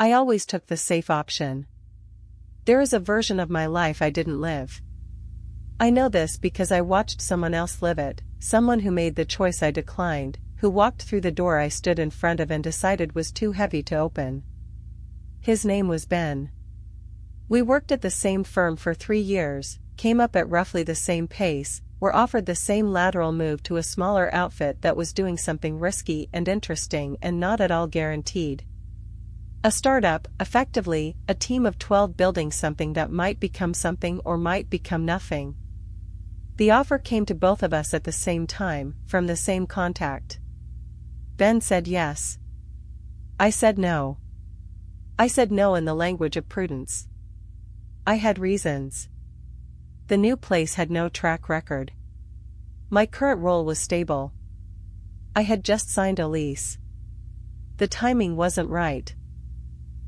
I always took the safe option. There is a version of my life I didn't live. I know this because I watched someone else live it, someone who made the choice I declined, who walked through the door I stood in front of and decided was too heavy to open. His name was Ben. We worked at the same firm for 3 years, came up at roughly the same pace, were offered the same lateral move to a smaller outfit that was doing something risky and interesting and not at all guaranteed. A startup, effectively, a team of 12 building something that might become something or might become nothing. The offer came to both of us at the same time, from the same contact. Ben said yes. I said no. I said no in the language of prudence. I had reasons. The new place had no track record. My current role was stable. I had just signed a lease. The timing wasn't right.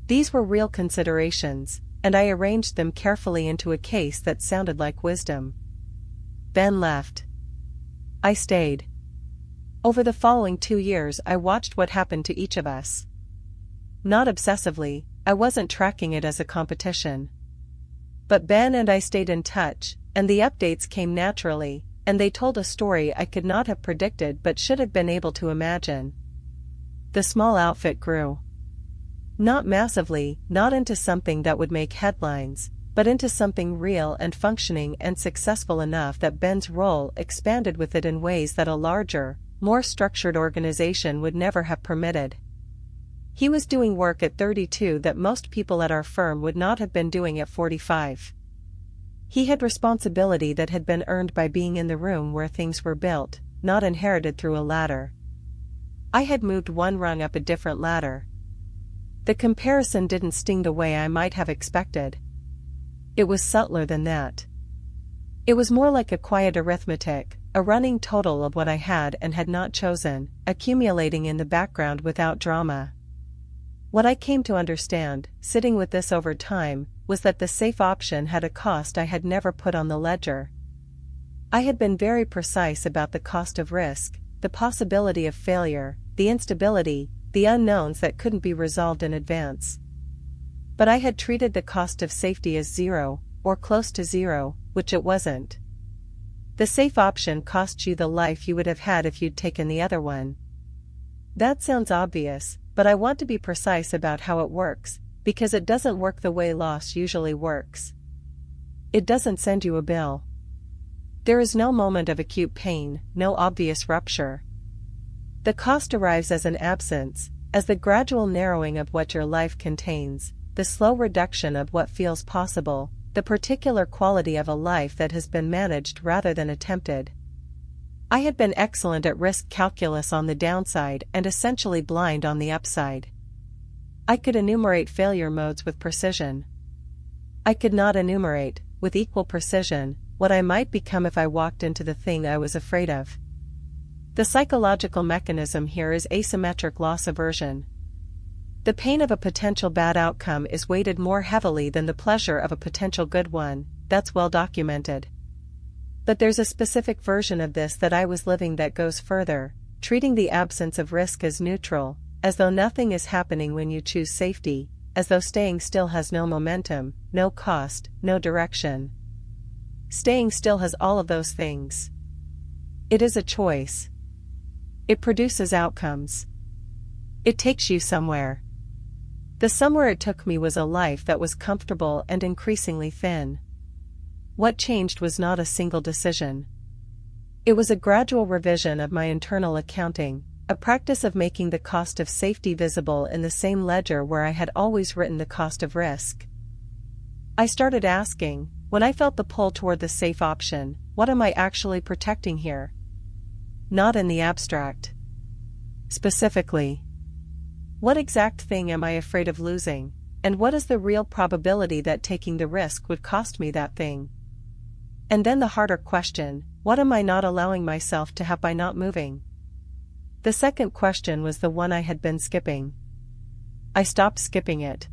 These were real considerations, and I arranged them carefully into a case that sounded like wisdom. Ben left. I stayed. Over the following 2 years I watched what happened to each of us. Not obsessively, I wasn't tracking it as a competition. But Ben and I stayed in touch, and the updates came naturally, and they told a story I could not have predicted but should have been able to imagine. The small outfit grew. Not massively, not into something that would make headlines, but into something real and functioning and successful enough that Ben's role expanded with it in ways that a larger, more structured organization would never have permitted. He was doing work at 32 that most people at our firm would not have been doing at 45. He had responsibility that had been earned by being in the room where things were built, not inherited through a ladder. I had moved one rung up a different ladder. The comparison didn't sting the way I might have expected. It was subtler than that. It was more like a quiet arithmetic, a running total of what I had and had not chosen, accumulating in the background without drama. What I came to understand, sitting with this over time, was that the safe option had a cost I had never put on the ledger. I had been very precise about the cost of risk, the possibility of failure, the instability, the unknowns that couldn't be resolved in advance. But I had treated the cost of safety as zero, or close to zero, which it wasn't. The safe option costs you the life you would have had if you'd taken the other one. That sounds obvious, but I want to be precise about how it works, because it doesn't work the way loss usually works. It doesn't send you a bill. There is no moment of acute pain, no obvious rupture. The cost arrives as an absence, as the gradual narrowing of what your life contains, the slow reduction of what feels possible, the particular quality of a life that has been managed rather than attempted. I had been excellent at risk calculus on the downside and essentially blind on the upside. I could enumerate failure modes with precision. I could not enumerate, with equal precision, what I might become if I walked into the thing I was afraid of. The psychological mechanism here is asymmetric loss aversion. The pain of a potential bad outcome is weighted more heavily than the pleasure of a potential good one, that's well documented. But there's a specific version of this that I was living that goes further, treating the absence of risk as neutral, as though nothing is happening when you choose safety, as though staying still has no momentum, no cost, no direction. Staying still has all of those things. It is a choice. It produces outcomes. It takes you somewhere. The somewhere it took me was a life that was comfortable and increasingly thin. What changed was not a single decision. It was a gradual revision of my internal accounting, a practice of making the cost of safety visible in the same ledger where I had always written the cost of risk. I started asking, when I felt the pull toward the safe option, what am I actually protecting here? Not in the abstract. Specifically, what exact thing am I afraid of losing, and what is the real probability that taking the risk would cost me that thing? And then the harder question, what am I not allowing myself to have by not moving? The second question was the one I had been skipping. I stopped skipping it.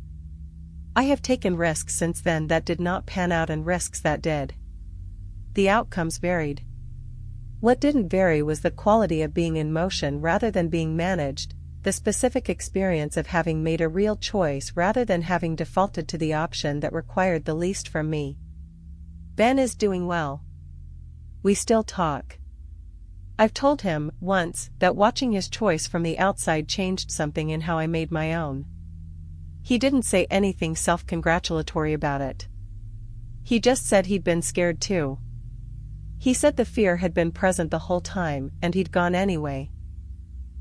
I have taken risks since then that did not pan out and risks that did. The outcomes varied. What didn't vary was the quality of being in motion rather than being managed, the specific experience of having made a real choice rather than having defaulted to the option that required the least from me. Ben is doing well. We still talk. I've told him, once, that watching his choice from the outside changed something in how I made my own. He didn't say anything self-congratulatory about it. He just said he'd been scared too. He said the fear had been present the whole time, and he'd gone anyway.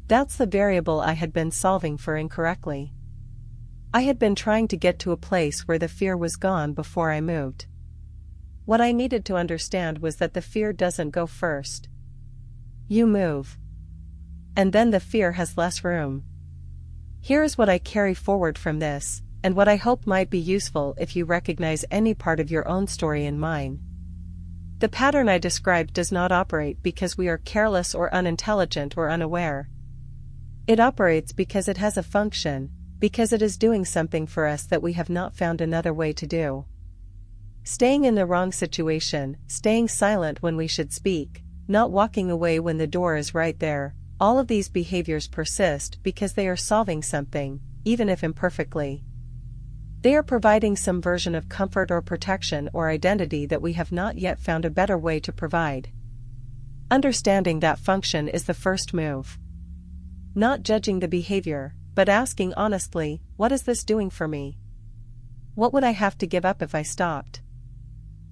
That's the variable I had been solving for incorrectly. I had been trying to get to a place where the fear was gone before I moved. What I needed to understand was that the fear doesn't go first. You move. And then the fear has less room. Here is what I carry forward from this, and what I hope might be useful if you recognize any part of your own story in mine. The pattern I described does not operate because we are careless or unintelligent or unaware. It operates because it has a function, because it is doing something for us that we have not found another way to do. Staying in the wrong situation, staying silent when we should speak, not walking away when the door is right there, all of these behaviors persist because they are solving something, even if imperfectly. They are providing some version of comfort or protection or identity that we have not yet found a better way to provide. Understanding that function is the first move. Not judging the behavior, but asking honestly, what is this doing for me? What would I have to give up if I stopped?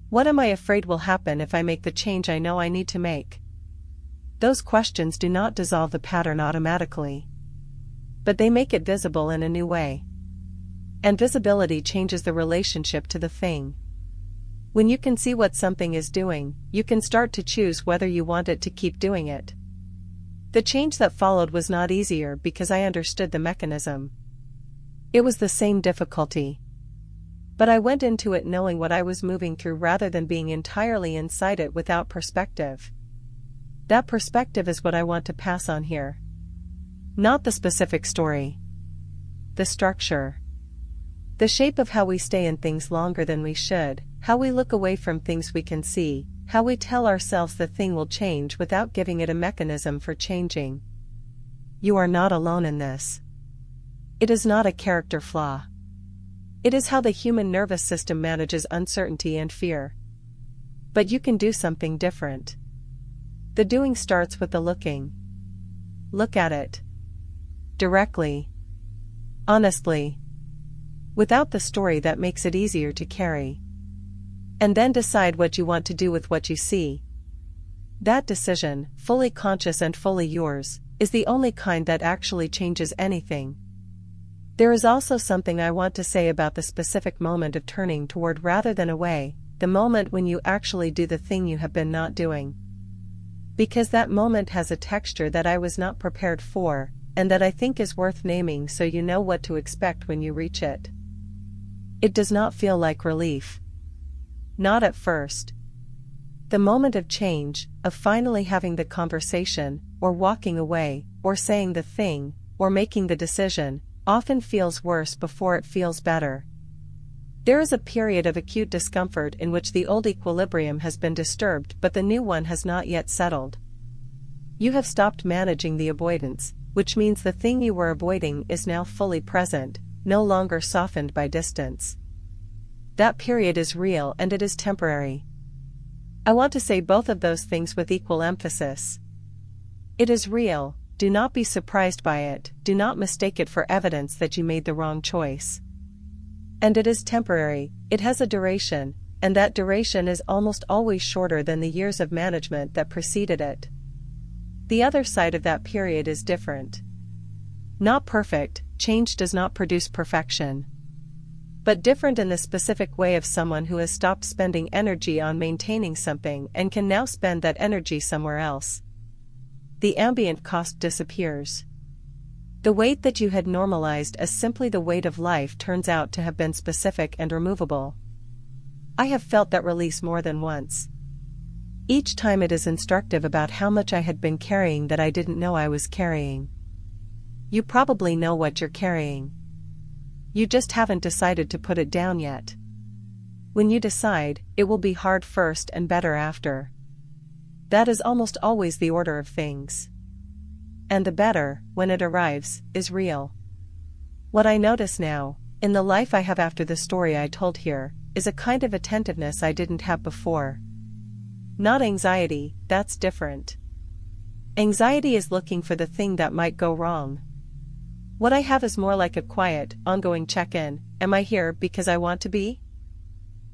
What am I afraid will happen if I make the change I know I need to make? Those questions do not dissolve the pattern automatically. But they make it visible in a new way. And visibility changes the relationship to the thing. When you can see what something is doing, you can start to choose whether you want it to keep doing it. The change that followed was not easier because I understood the mechanism. It was the same difficulty. But I went into it knowing what I was moving through rather than being entirely inside it without perspective. That perspective is what I want to pass on here. Not the specific story. The structure. The shape of how we stay in things longer than we should, how we look away from things we can see, how we tell ourselves the thing will change without giving it a mechanism for changing. You are not alone in this. It is not a character flaw. It is how the human nervous system manages uncertainty and fear. But you can do something different. The doing starts with the looking. Look at it. Directly. Honestly. Without the story that makes it easier to carry. And then decide what you want to do with what you see. That decision, fully conscious and fully yours, is the only kind that actually changes anything. There is also something I want to say about the specific moment of turning toward rather than away, the moment when you actually do the thing you have been not doing. Because that moment has a texture that I was not prepared for, and that I think is worth naming so you know what to expect when you reach it. It does not feel like relief. Not at first. The moment of change, of finally having the conversation, or walking away, or saying the thing, or making the decision, often feels worse before it feels better. There is a period of acute discomfort in which the old equilibrium has been disturbed but the new one has not yet settled. You have stopped managing the avoidance, which means the thing you were avoiding is now fully present, no longer softened by distance. That period is real and it is temporary. I want to say both of those things with equal emphasis. It is real. Do not be surprised by it, do not mistake it for evidence that you made the wrong choice. And it is temporary, it has a duration, and that duration is almost always shorter than the years of management that preceded it. The other side of that period is different. Not perfect, change does not produce perfection. But different in the specific way of someone who has stopped spending energy on maintaining something and can now spend that energy somewhere else. The ambient cost disappears. The weight that you had normalized as simply the weight of life turns out to have been specific and removable. I have felt that release more than once. Each time it is instructive about how much I had been carrying that I didn't know I was carrying. You probably know what you're carrying. You just haven't decided to put it down yet. When you decide, it will be hard first and better after. That is almost always the order of things. And the better, when it arrives, is real. What I notice now, in the life I have after the story I told here, is a kind of attentiveness I didn't have before. Not anxiety, that's different. Anxiety is looking for the thing that might go wrong. What I have is more like a quiet, ongoing check-in. Am I here because I want to be?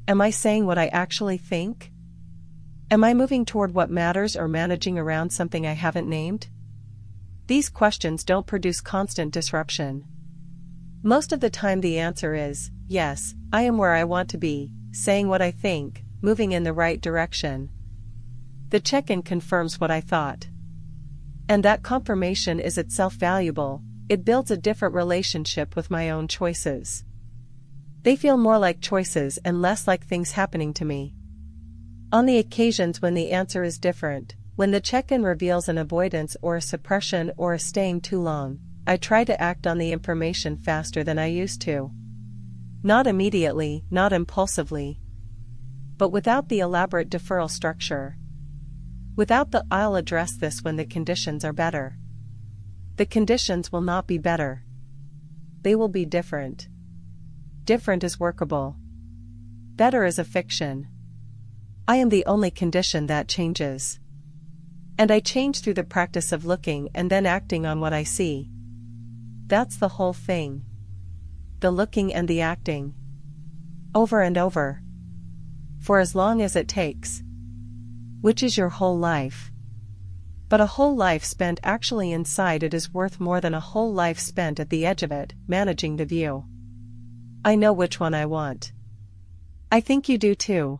Am I saying what I actually think? Am I moving toward what matters or managing around something I haven't named? These questions don't produce constant disruption. Most of the time the answer is, yes, I am where I want to be, saying what I think, moving in the right direction. The check-in confirms what I thought. And that confirmation is itself valuable. It builds a different relationship with my own choices. They feel more like choices and less like things happening to me. On the occasions when the answer is different, when the check-in reveals an avoidance or a suppression or a staying too long, I try to act on the information faster than I used to. Not immediately, not impulsively, but without the elaborate deferral structure. Without the "I'll address this when the conditions are better." The conditions will not be better. They will be different. Different is workable. Better is a fiction. I am the only condition that changes. And I change through the practice of looking and then acting on what I see. That's the whole thing. The looking and the acting. Over and over. For as long as it takes. Which is your whole life. But a whole life spent actually inside it is worth more than a whole life spent at the edge of it, managing the view. I know which one I want. I think you do too.